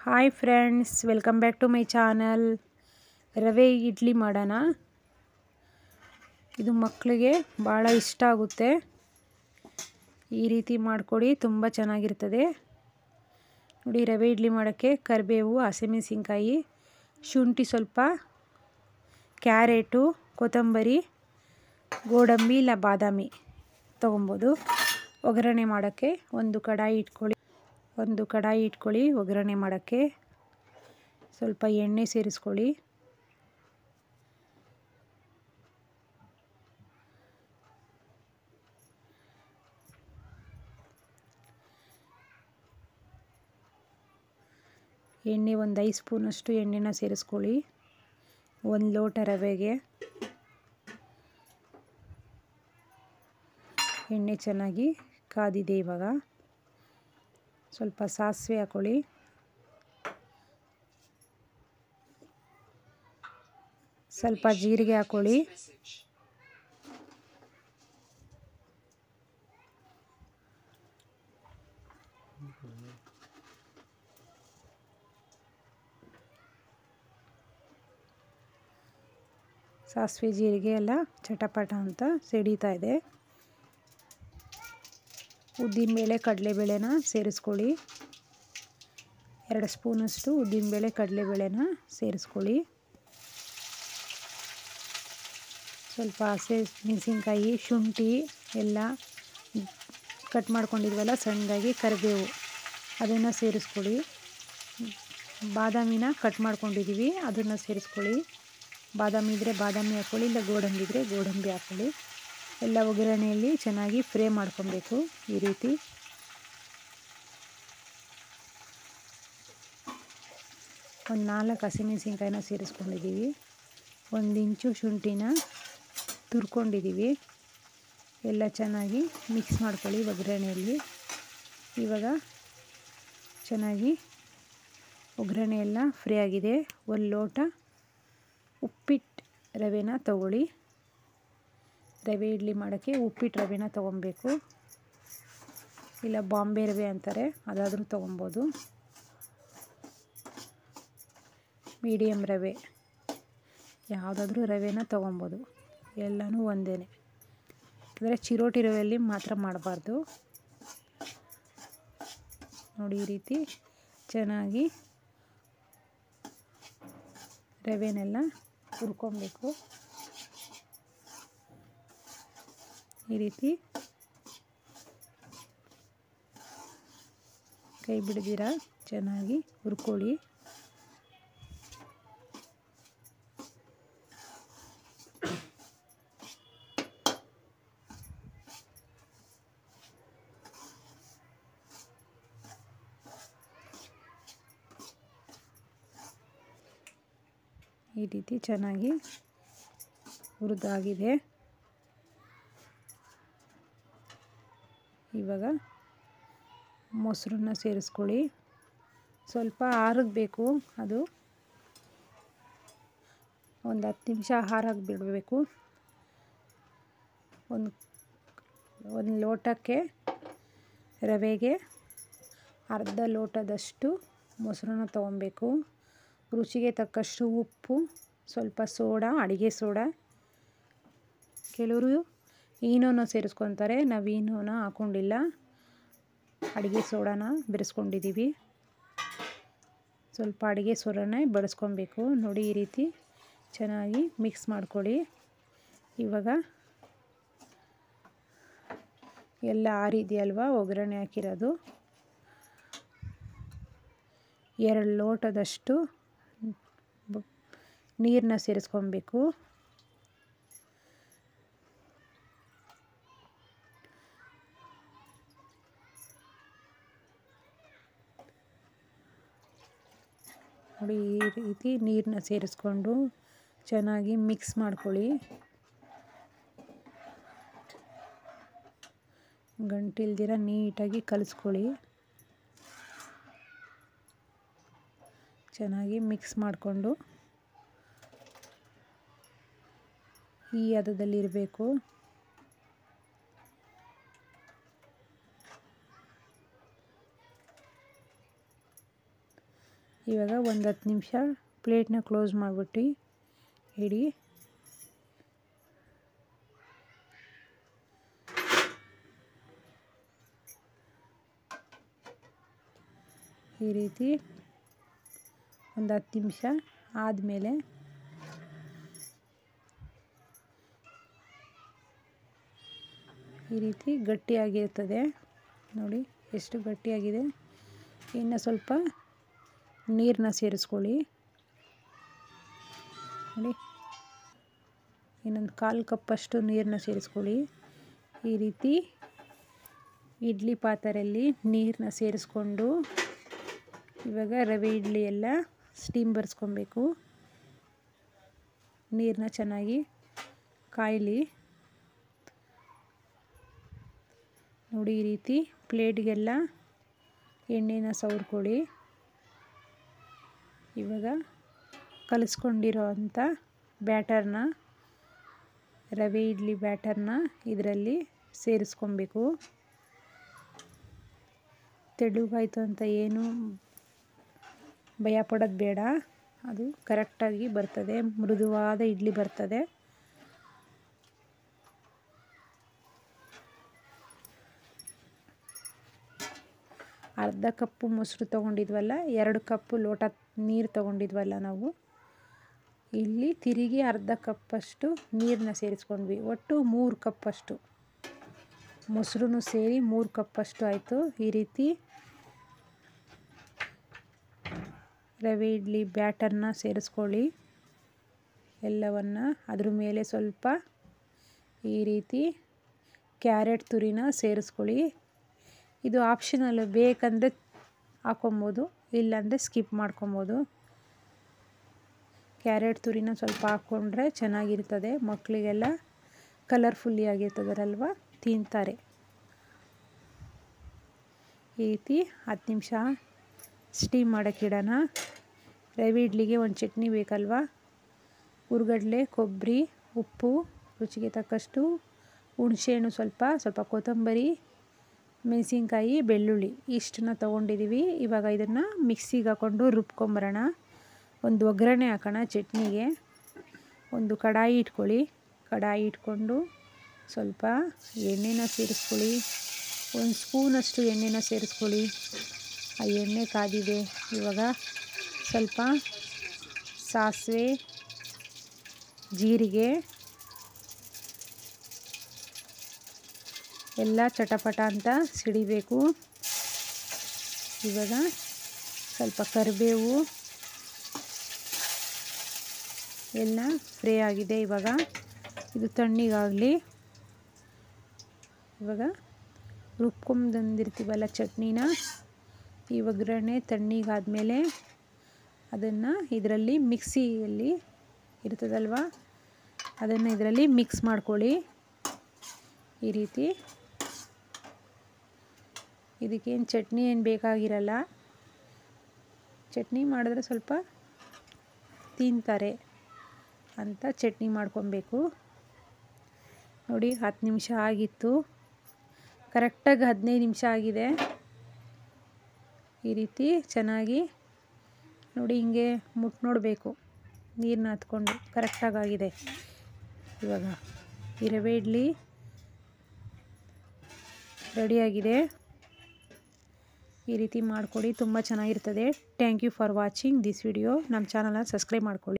Hi friends, welcome back to my channel. Rava idli ಮಾಡೋಣ. ಇದು ಮಕ್ಕಳಿಗೆ ಭಾಳ ಇಷ್ಟ ಆಗುತ್ತೆ. ಈ ರೀತಿ ಮಾಡಿಕೊಡಿ, ತುಂಬ ಚೆನ್ನಾಗಿರ್ತದೆ. ನೋಡಿ, ರವೆ ಇಡ್ಲಿ ಮಾಡೋಕ್ಕೆ ಕರಿಬೇವು, ಹಸಿಮೆಣಸಿನ್ಕಾಯಿ, ಶುಂಠಿ ಸ್ವಲ್ಪ, ಕ್ಯಾರೆಟು, ಕೊತ್ತಂಬರಿ, ಗೋಡಂಬಿ ಇಲ್ಲ ಬಾದಾಮಿ ತೊಗೊಬೋದು. ಒಗ್ಗರಣೆ ಮಾಡೋಕ್ಕೆ ಒಂದು ಕಡಾಯಿ ಇಟ್ಕೊಳ್ಳಿ. ಒಗ್ಗರಣೆ ಮಾಡೋಕ್ಕೆ ಸ್ವಲ್ಪ ಎಣ್ಣೆ ಸೇರಿಸ್ಕೊಳ್ಳಿ. ಎಣ್ಣೆ ಒಂದು 5 ಸ್ಪೂನಷ್ಟು ಎಣ್ಣೆನ ಸೇರಿಸ್ಕೊಳ್ಳಿ. 1 ಲೋಟ ರವೆಗೆ ಎಣ್ಣೆ ಚೆನ್ನಾಗಿ ಕಾದಿದೆ. ಇವಾಗ ಸ್ವಲ್ಪ ಸಾಸಿವೆ ಹಾಕೊಳ್ಳಿ. ಸ್ವಲ್ಪ ಜೀರಿಗೆ ಹಾಕೊಳ್ಳಿ. ಸಾಸಿವೆ ಜೀರಿಗೆ ಎಲ್ಲ ಚಟಪಟ ಅಂತ ಸಿಡಿತಾ ಇದೆ. ಉದ್ದಿನಬೇಳೆ ಕಡಲೆಬೇಳೆನ ಸೇರಿಸ್ಕೊಳ್ಳಿ. 2 ಸ್ಪೂನಷ್ಟು ಉದ್ದಿನಬೇಳೆ ಕಡಲೆಬೇಳೆನ ಸೇರಿಸ್ಕೊಳ್ಳಿ. ಸ್ವಲ್ಪ ಹಸಿಮೆಣಸಿನ್ಕಾಯಿ, ಶುಂಠಿ ಎಲ್ಲ ಕಟ್ ಮಾಡ್ಕೊಂಡಿದ್ವಲ್ಲ ಸಣ್ಣದಾಗಿ, ಕರಿಬೇವು ಅದನ್ನು ಸೇರಿಸ್ಕೊಳ್ಳಿ. ಬಾದಾಮಿನ ಕಟ್ ಮಾಡ್ಕೊಂಡಿದ್ದೀವಿ, ಅದನ್ನು ಸೇರಿಸ್ಕೊಳ್ಳಿ. ಬಾದಾಮಿ ಇದ್ದರೆ ಬಾದಾಮಿ ಹಾಕ್ಕೊಳ್ಳಿ, ಇಲ್ಲ ಗೋಡಂಬಿ ಇದ್ದರೆ ಗೋಡಂಬಿ ಹಾಕ್ಕೊಳ್ಳಿ. ಎಲ್ಲ ಒಗ್ಗರಣೆಯಲ್ಲಿ ಚೆನ್ನಾಗಿ ಫ್ರೈ ಮಾಡ್ಕೊಬೇಕು. ಈ ರೀತಿ ಒಂದು 4 ಹಸಿಮೆಣಸಿನ್ಕಾಯಿನ ಸೇರಿಸ್ಕೊಂಡಿದ್ದೀವಿ. 1 ಇಂಚು ಶುಂಠಿನ ತುರ್ಕೊಂಡಿದ್ದೀವಿ. ಎಲ್ಲ ಚೆನ್ನಾಗಿ ಮಿಕ್ಸ್ ಮಾಡ್ಕೊಳ್ಳಿ ಒಗ್ಗರಣೆಯಲ್ಲಿ. ಇವಾಗ ಚೆನ್ನಾಗಿ ಒಗ್ಗರಣೆ ಎಲ್ಲ ಫ್ರೈ ಆಗಿದೆ. 1 ಲೋಟ ಉಪ್ಪಿಟ್ಟು ರವೆನ ತಗೊಳ್ಳಿ. ರವೆ ಇಡ್ಲಿ ಮಾಡೋಕ್ಕೆ ಉಪ್ಪಿಟ್ಟು ರವೆನ ತೊಗೊಬೇಕು, ಇಲ್ಲ ಬಾಂಬೆ ರವೆ ಅಂತಾರೆ, ಅದಾದರೂ ತೊಗೊಬೋದು. ಮೀಡಿಯಮ್ ರವೆ ಯಾವುದಾದ್ರೂ ರವೆನ ತೊಗೊಬೋದು, ಎಲ್ಲನೂ ಒಂದೇ. ಅಂದರೆ ಚಿರೋಟಿ ರವೆಯಲ್ಲಿ ಮಾತ್ರ ಮಾಡಬಾರ್ದು. ನೋಡಿ, ಈ ರೀತಿ ಚೆನ್ನಾಗಿ ರವೆನೆಲ್ಲ ಹುರ್ಕೊಬೇಕು. ಈ ರೀತಿ ಕೈ ಬಿಡ್ದಿರ ಚೆನ್ನಾಗಿ ಹುರ್ಕೊಳ್ಳಿ. ಈ ರೀತಿ ಚೆನ್ನಾಗಿ ಹುರಿದಾಗಿದೆ. ಇವಾಗ ಮೊಸರನ್ನ ಸೇರಿಸ್ಕೊಳ್ಳಿ. ಸ್ವಲ್ಪ ಆರಬೇಕು, ಅದು ಒಂದು 10 ನಿಮಿಷ ಆರಕ್ಕೆ ಬಿಡಬೇಕು. ಒಂದು ಲೋಟಕ್ಕೆ ರವೆಗೆ ಅರ್ಧ ಲೋಟದಷ್ಟು ಮೊಸರನ್ನ ತೊಗೊಬೇಕು. ರುಚಿಗೆ ತಕ್ಕಷ್ಟು ಉಪ್ಪು, ಸ್ವಲ್ಪ ಸೋಡಾ, ಅಡುಗೆ ಸೋಡಾ. ಕೆಲವರು ಈನೋನ ಸೇರಿಸ್ಕೊತಾರೆ, ನಾವು ಈನೋನ ಹಾಕ್ಕೊಂಡಿಲ್ಲ, ಅಡುಗೆ ಸೋಡಾನ ಬೆರೆಸ್ಕೊಂಡಿದ್ದೀವಿ. ಸ್ವಲ್ಪ ಅಡುಗೆ ಸೋಡಾನ ಬಳಸ್ಕೊಬೇಕು. ನೋಡಿ, ಈ ರೀತಿ ಚೆನ್ನಾಗಿ ಮಿಕ್ಸ್ ಮಾಡ್ಕೊಳ್ಳಿ. ಇವಾಗ ಎಲ್ಲ ಆರಿದೆಯಲ್ವ ಒಗ್ಗರಣೆ ಹಾಕಿರೋದು. 2 ಲೋಟದಷ್ಟು ನೀರನ್ನ ಸೇರಿಸ್ಕೊಬೇಕು. ನೋಡಿ, ಈ ರೀತಿ ನೀರನ್ನ ಸೇರಿಸ್ಕೊಂಡು ಚೆನ್ನಾಗಿ ಮಿಕ್ಸ್ ಮಾಡ್ಕೊಳ್ಳಿ. ಗಂಟಿಲ್ದಿರ ನೀಟಾಗಿ ಕಲಿಸ್ಕೊಳ್ಳಿ. ಚೆನ್ನಾಗಿ ಮಿಕ್ಸ್ ಮಾಡಿಕೊಂಡು ಈ ಹದದಲ್ಲಿರಬೇಕು. ಇವಾಗ ಒಂದು 10 ನಿಮಿಷ ಪ್ಲೇಟ್ನ ಕ್ಲೋಸ್ ಮಾಡಿಬಿಟ್ಟು ಇಡಿ. ಈ ರೀತಿ ಒಂದು 10 ನಿಮಿಷ ಆದಮೇಲೆ ಈ ರೀತಿ ಗಟ್ಟಿಯಾಗಿರ್ತದೆ ನೋಡಿ, ಎಷ್ಟು ಗಟ್ಟಿಯಾಗಿದೆ. ಇನ್ನು ಸ್ವಲ್ಪ ನೀರನ್ನ ಸೇರಿಸ್ಕೊಳ್ಳಿ ನೋಡಿ, ಇನ್ನೊಂದು 1/4 ಕಪ್ಪಷ್ಟು ನೀರನ್ನ ಸೇರಿಸ್ಕೊಳ್ಳಿ. ಈ ರೀತಿ ಇಡ್ಲಿ ಪಾತ್ರೆಯಲ್ಲಿ ನೀರನ್ನ ಸೇರಿಸ್ಕೊಂಡು ಇವಾಗ ರವೆ ಇಡ್ಲಿ ಎಲ್ಲ ಸ್ಟೀಮ್ ಬರ್ಸ್ಕೊಬೇಕು. ನೀರನ್ನ ಚೆನ್ನಾಗಿ ಕಾಯಲಿ ನೋಡಿ. ಈ ರೀತಿ ಪ್ಲೇಟ್ಗೆಲ್ಲ ಎಣ್ಣೆನ ಸವರ್ಕೊಳ್ಳಿ. ಇವಾಗ ಕಲಿಸ್ಕೊಂಡಿರೋ ಅಂಥ ಬ್ಯಾಟರ್ನ, ರವೆ ಇಡ್ಲಿ ಬ್ಯಾಟರ್ನ ಇದರಲ್ಲಿ ಸೇರಿಸ್ಕೊಬೇಕು. ತೆಳುಗಾಯಿತು ಅಂತ ಏನು ಭಯ ಪಡೋದು ಬೇಡ, ಅದು ಕರೆಕ್ಟಾಗಿ ಬರ್ತದೆ, ಮೃದುವಾದ ಇಡ್ಲಿ ಬರ್ತದೆ. ಅರ್ಧ ಕಪ್ಪು ಮೊಸರು ತೊಗೊಂಡಿದ್ವಲ್ಲ, 2 ಕಪ್ಪು ಲೋಟ ನೀರು ತೊಗೊಂಡಿದ್ವಲ್ಲ ನಾವು, ಇಲ್ಲಿ ತಿರುಗಿ ಅರ್ಧ ಕಪ್ಪಷ್ಟು ನೀರನ್ನ ಸೇರಿಸ್ಕೊಂಡ್ವಿ. ಒಟ್ಟು 3 ಕಪ್ಪಷ್ಟು ಮೊಸರು ಸೇರಿ 3 ಕಪ್ಪಷ್ಟು ಆಯಿತು. ಈ ರೀತಿ ರವೆ ಇಡ್ಲಿ ಬ್ಯಾಟರ್ನ ಸೇರಿಸ್ಕೊಳ್ಳಿ ಎಲ್ಲವನ್ನ. ಅದ್ರ ಮೇಲೆ ಸ್ವಲ್ಪ ಈ ರೀತಿ ಕ್ಯಾರೆಟ್ ತುರಿನ ಸೇರಿಸ್ಕೊಳ್ಳಿ. ಇದು ಆಪ್ಷನಲ್, ಬೇಕಂದರೆ ಹಾಕೊಬೋದು, ಇಲ್ಲಾಂದರೆ ಸ್ಕಿಪ್ ಮಾಡ್ಕೊಬೋದು. ಕ್ಯಾರೆಟ್ ತುರಿನ ಸ್ವಲ್ಪ ಹಾಕ್ಕೊಂಡ್ರೆ ಚೆನ್ನಾಗಿರ್ತದೆ, ಮಕ್ಕಳಿಗೆಲ್ಲ ಕಲರ್ಫುಲ್ಲಿ ಆಗಿರ್ತದಲ್ವ, ತಿಂತಾರೆ. ಈ ರೀತಿ 10 ನಿಮಿಷ ಸ್ಟೀಮ್ ಮಾಡೋಕ್ಕಿಡೋಣ. ರವೆ ಇಡ್ಲಿಗೆ ಒಂದು ಚಟ್ನಿ ಬೇಕಲ್ವ, ಹುರ್ಗಡ್ಲೆ, ಕೊಬ್ಬರಿ, ಉಪ್ಪು, ರುಚಿಗೆ ತಕ್ಕಷ್ಟು, ಹುಣಸೆಹಣ್ಣು ಸ್ವಲ್ಪ ಕೊತ್ತಂಬರಿ, ಮೆಣಸಿನ್ಕಾಯಿ, ಬೆಳ್ಳುಳ್ಳಿ ಇಷ್ಟನ್ನ ತೊಗೊಂಡಿದ್ದೀವಿ. ಇವಾಗ ಇದನ್ನು ಮಿಕ್ಸಿಗೆ ಹಾಕ್ಕೊಂಡು ರುಬ್ಕೊಂಬರೋಣ. ಒಂದು ಒಗ್ಗರಣೆ ಹಾಕೋಣ ಚಟ್ನಿಗೆ. ಒಂದು ಕಡಾಯಿ ಇಟ್ಕೊಳ್ಳಿ. ಕಡಾಯಿ ಇಟ್ಕೊಂಡು ಸ್ವಲ್ಪ ಎಣ್ಣೆನ ಸೇರಿಸ್ಕೊಳ್ಳಿ. 1 ಸ್ಪೂನಷ್ಟು ಎಣ್ಣೆನ ಸೇರಿಸ್ಕೊಳ್ಳಿ. ಆ ಎಣ್ಣೆ ಕಾದಿದೆ. ಇವಾಗ ಸ್ವಲ್ಪ ಸಾಸಿವೆ, ಜೀರಿಗೆ ಎಲ್ಲ ಚಟಪಟ ಅಂತ ಸಿಡಿಬೇಕು. ಇವಾಗ ಸ್ವಲ್ಪ ಕರಿಬೇವು ಎಲ್ಲ ಫ್ರೈ ಆಗಿದೆ. ಇವಾಗ ಇದು ತಣ್ಣಗಾಗಲಿ. ಇವಾಗ ರುಬ್ಕೊಂಬಂದಿರ್ತೀವಲ್ಲ ಚಟ್ನಿನ, ಈ ಒಗ್ಗರಣೆ ತಣ್ಣಗಾದ್ಮೇಲೆ ಅದನ್ನು ಇದರಲ್ಲಿ ಮಿಕ್ಸಿಯಲ್ಲಿ ಇರ್ತದಲ್ವ, ಅದನ್ನು ಇದರಲ್ಲಿ ಮಿಕ್ಸ್ ಮಾಡ್ಕೊಳ್ಳಿ. ಈ ರೀತಿ ಇದಕ್ಕೇನು ಚಟ್ನಿ ಏನು ಬೇಕಾಗಿರಲ್ಲ. ಚಟ್ನಿ ಮಾಡಿದ್ರೆ ಸ್ವಲ್ಪ ತಿಂತಾರೆ ಅಂತ ಚಟ್ನಿ ಮಾಡ್ಕೊಬೇಕು ನೋಡಿ. 10 ನಿಮಿಷ ಆಗಿತ್ತು, ಕರೆಕ್ಟಾಗಿ 15 ನಿಮಿಷ ಆಗಿದೆ. ಈ ರೀತಿ ಚೆನ್ನಾಗಿ ನೋಡಿ, ಹಿಂಗೆ ಮುಟ್ಟು ನೋಡಬೇಕು, ನೀರನ್ನ ಹತ್ಕೊಂಡು ಕರೆಕ್ಟಾಗಿ ಆಗಿದೆ. ಇವಾಗ ಈ ರವೆ ಇಡ್ಲಿ ರೆಡಿಯಾಗಿದೆ. ಈ ರೀತಿ ಮಾಡಿಕೊಡಿ, ತುಂಬ ಚೆನ್ನಾಗಿರ್ತದೆ. Thank you for watching this video. ನಮ್ಮ ಚಾನಲ್ನ ಸಬ್ಸ್ಕ್ರೈಬ್ ಮಾಡ್ಕೊಳ್ಳಿ.